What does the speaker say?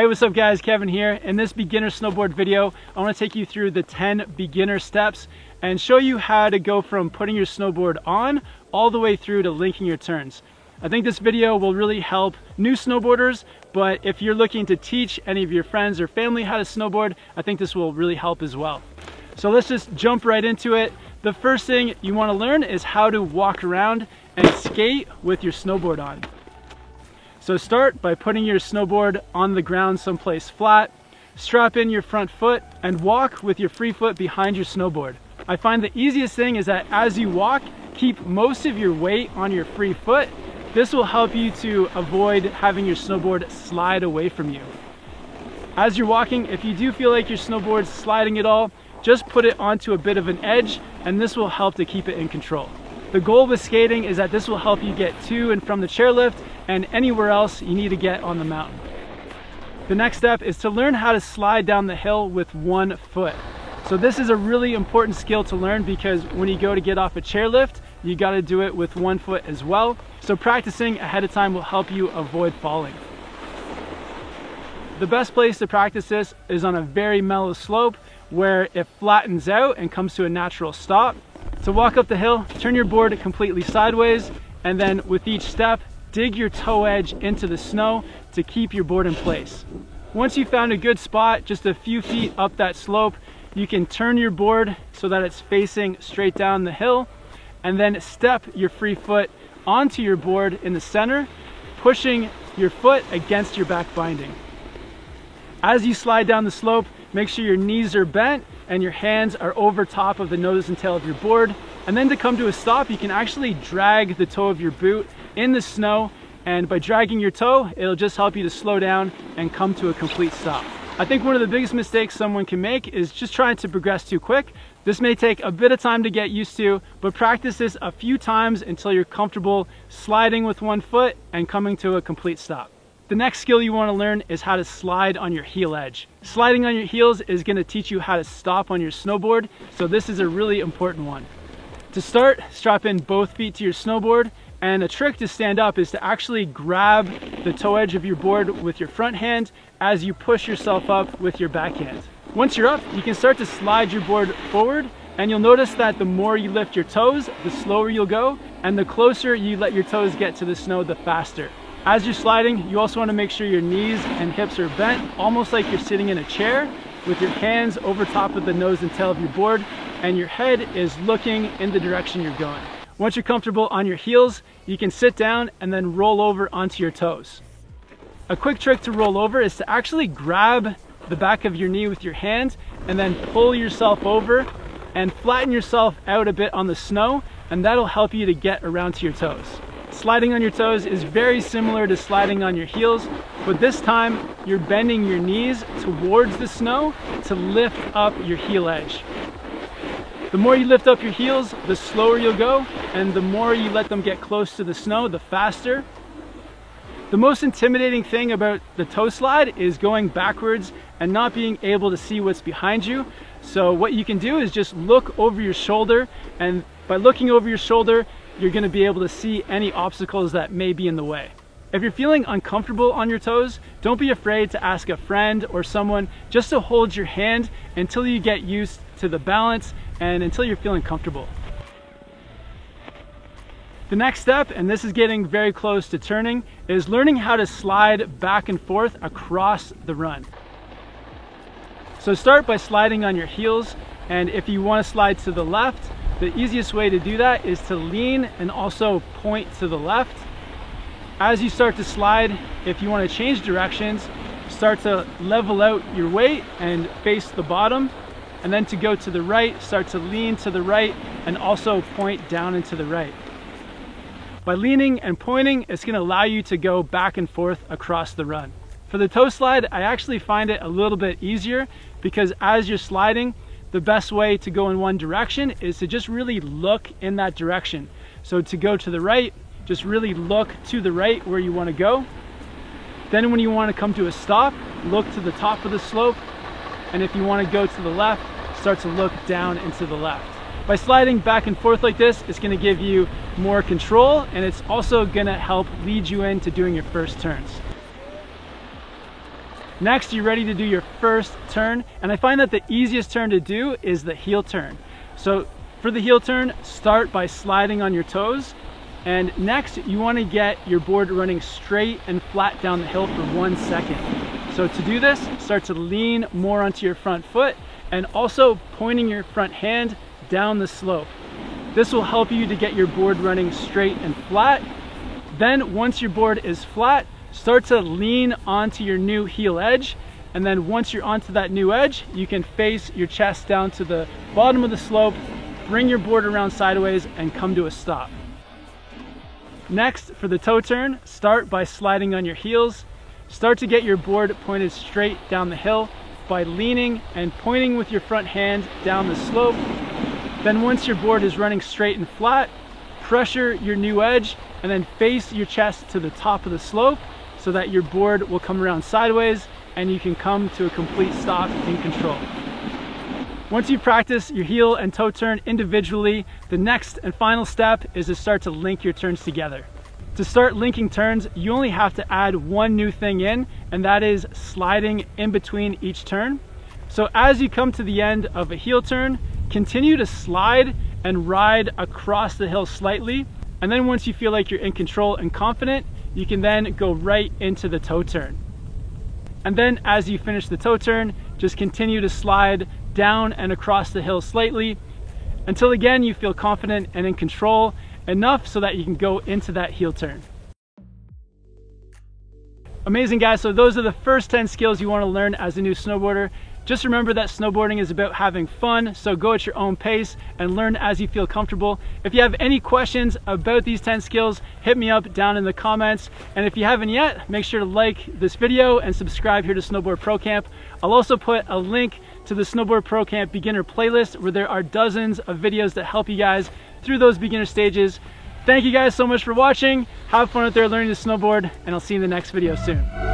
what's up guys, Kevin here. In this beginner snowboard video, I want to take you through the 10 beginner steps and show you how to go from putting your snowboard on all the way through to linking your turns. I think this video will really help new snowboarders, but if you're looking to teach any of your friends or family how to snowboard, I think this will really help as well. So let's just jump right into it. The first thing you want to learn is how to walk around and skate with your snowboard on. So start by putting your snowboard on the ground someplace flat, strap in your front foot, and walk with your free foot behind your snowboard. I find the easiest thing is that as you walk, keep most of your weight on your free foot. This will help you to avoid having your snowboard slide away from you. As you're walking, if you do feel like your snowboard's sliding at all, just put it onto a bit of an edge, and this will help to keep it in control. The goal with skating is that this will help you get to and from the chairlift and anywhere else you need to get on the mountain. The next step is to learn how to slide down the hill with one foot. So this is a really important skill to learn because when you go to get off a chairlift, you got to do it with one foot as well. So practicing ahead of time will help you avoid falling. The best place to practice this is on a very mellow slope where it flattens out and comes to a natural stop. To walk up the hill, turn your board completely sideways, and then with each step, dig your toe edge into the snow to keep your board in place. Once you've found a good spot, just a few feet up that slope, you can turn your board so that it's facing straight down the hill, and then step your free foot onto your board in the center, pushing your foot against your back binding. As you slide down the slope, make sure your knees are bent and your hands are over top of the nose and tail of your board. And then to come to a stop, you can actually drag the toe of your boot in the snow, and by dragging your toe, it'll just help you to slow down and come to a complete stop. I think one of the biggest mistakes someone can make is just trying to progress too quick. This may take a bit of time to get used to, but practice this a few times until you're comfortable sliding with one foot and coming to a complete stop. The next skill you want to learn is how to slide on your heel edge. Sliding on your heels is going to teach you how to stop on your snowboard, so this is a really important one. To start, strap in both feet to your snowboard, and a trick to stand up is to actually grab the toe edge of your board with your front hand as you push yourself up with your back hand. Once you're up, you can start to slide your board forward, and you'll notice that the more you lift your toes, the slower you'll go, and the closer you let your toes get to the snow, the faster. As you're sliding, you also want to make sure your knees and hips are bent, almost like you're sitting in a chair, with your hands over top of the nose and tail of your board, and your head is looking in the direction you're going. Once you're comfortable on your heels, you can sit down and then roll over onto your toes. A quick trick to roll over is to actually grab the back of your knee with your hand and then pull yourself over and flatten yourself out a bit on the snow, and that'll help you to get around to your toes. Sliding on your toes is very similar to sliding on your heels, but this time you're bending your knees towards the snow to lift up your heel edge. The more you lift up your heels, the slower you'll go, and the more you let them get close to the snow, the faster. The most intimidating thing about the toe slide is going backwards and not being able to see what's behind you. So what you can do is just look over your shoulder, and by looking over your shoulder, you're going to be able to see any obstacles that may be in the way. If you're feeling uncomfortable on your toes, don't be afraid to ask a friend or someone just to hold your hand until you get used to the balance and until you're feeling comfortable. The next step, and this is getting very close to turning, is learning how to slide back and forth across the run. So start by sliding on your heels, and if you want to slide to the left, the easiest way to do that is to lean and also point to the left. As you start to slide, if you want to change directions, start to level out your weight and face the bottom. And then to go to the right, start to lean to the right and also point down and to the right. By leaning and pointing, it's going to allow you to go back and forth across the run. For the toe slide, I actually find it a little bit easier because as you're sliding, the best way to go in one direction is to just really look in that direction. So to go to the right, just really look to the right where you want to go. Then when you want to come to a stop, look to the top of the slope. And if you want to go to the left, start to look down and to the left. By sliding back and forth like this, it's going to give you more control, and it's also going to help lead you into doing your first turns. Next, you're ready to do your first turn, and I find that the easiest turn to do is the heel turn. So for the heel turn, start by sliding on your toes, and next you want to get your board running straight and flat down the hill for 1 second. So to do this, start to lean more onto your front foot and also pointing your front hand down the slope. This will help you to get your board running straight and flat. Then once your board is flat, start to lean onto your new heel edge, and then once you're onto that new edge, you can face your chest down to the bottom of the slope, bring your board around sideways, and come to a stop. Next, for the toe turn, start by sliding on your heels. Start to get your board pointed straight down the hill by leaning and pointing with your front hand down the slope. Then once your board is running straight and flat, pressure your new edge and then face your chest to the top of the slope so that your board will come around sideways and you can come to a complete stop in control. Once you practice your heel and toe turn individually, the next and final step is to start to link your turns together. To start linking turns, you only have to add one new thing in, and that is sliding in between each turn. So as you come to the end of a heel turn, continue to slide and ride across the hill slightly. And then once you feel like you're in control and confident, you can then go right into the toe turn. And then as you finish the toe turn, just continue to slide down and across the hill slightly until again you feel confident and in control enough so that you can go into that heel turn. Amazing, guys. So those are the first 10 skills you want to learn as a new snowboarder. Just remember that snowboarding is about having fun, so go at your own pace and learn as you feel comfortable. If you have any questions about these 10 skills, hit me up down in the comments. And if you haven't yet, make sure to like this video and subscribe here to Snowboard Pro Camp. I'll also put a link to the Snowboard Pro Camp beginner playlist where there are dozens of videos that help you guys through those beginner stages. Thank you guys so much for watching. Have fun out there learning to snowboard, and I'll see you in the next video soon.